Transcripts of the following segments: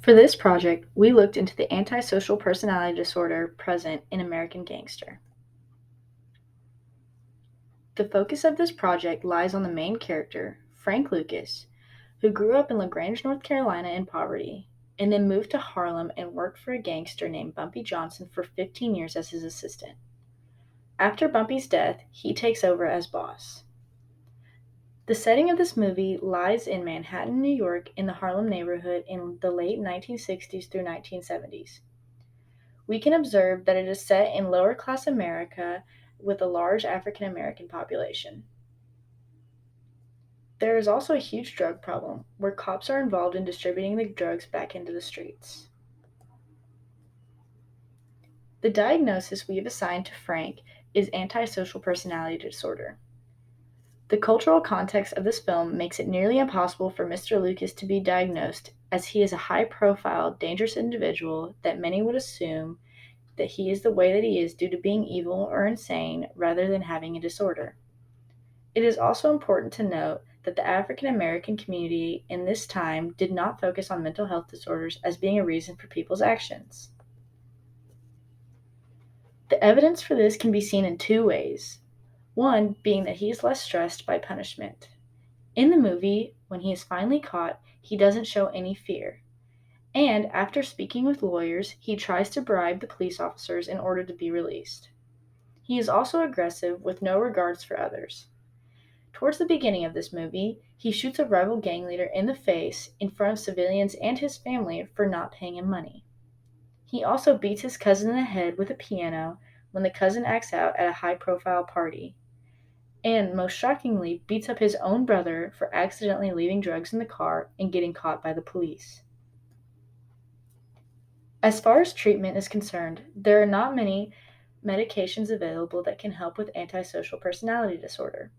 For this project, we looked into the antisocial personality disorder present in American Gangster. The focus of this project lies on the main character, Frank Lucas, who grew up in LaGrange, North Carolina in poverty, and then moved to Harlem and worked for a gangster named Bumpy Johnson for 15 years as his assistant. After Bumpy's death, he takes over as boss. The setting of this movie lies in Manhattan, New York, in the Harlem neighborhood in the late 1960s through 1970s. We can observe that it is set in lower class America with a large African American population. There is also a huge drug problem where cops are involved in distributing the drugs back into the streets. The diagnosis we have assigned to Frank is antisocial personality disorder. The cultural context of this film makes it nearly impossible for Mr. Lucas to be diagnosed, as he is a high profile, dangerous individual that many would assume that he is the way that he is due to being evil or insane rather than having a disorder. It is also important to note that the African American community in this time did not focus on mental health disorders as being a reason for people's actions. The evidence for this can be seen in two ways. One being that he is less stressed by punishment. In the movie, when he is finally caught, he doesn't show any fear. And after speaking with lawyers, he tries to bribe the police officers in order to be released. He is also aggressive with no regards for others. Towards the beginning of this movie, he shoots a rival gang leader in the face in front of civilians and his family for not paying him money. He also beats his cousin in the head with a piano when the cousin acts out at a high-profile party, and most shockingly beats up his own brother for accidentally leaving drugs in the car and getting caught by the police. As far as treatment is concerned, there are not many medications available that can help with antisocial personality disorder.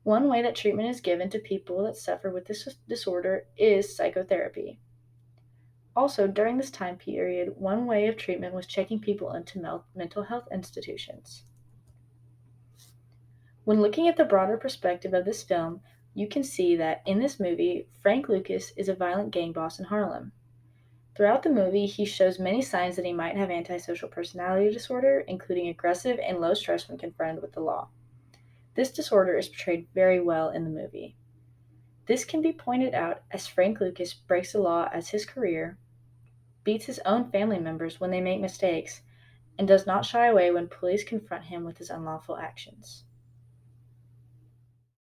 One way that treatment is given to people that suffer with this disorder is psychotherapy. Also, during this time period, one way of treatment was checking people into mental health institutions. When looking at the broader perspective of this film, you can see that in this movie, Frank Lucas is a violent gang boss in Harlem. Throughout the movie, he shows many signs that he might have antisocial personality disorder, including aggressive and low stress when confronted with the law. This disorder is portrayed very well in the movie. This can be pointed out as Frank Lucas breaks the law as his career, beats his own family members when they make mistakes, and does not shy away when police confront him with his unlawful actions.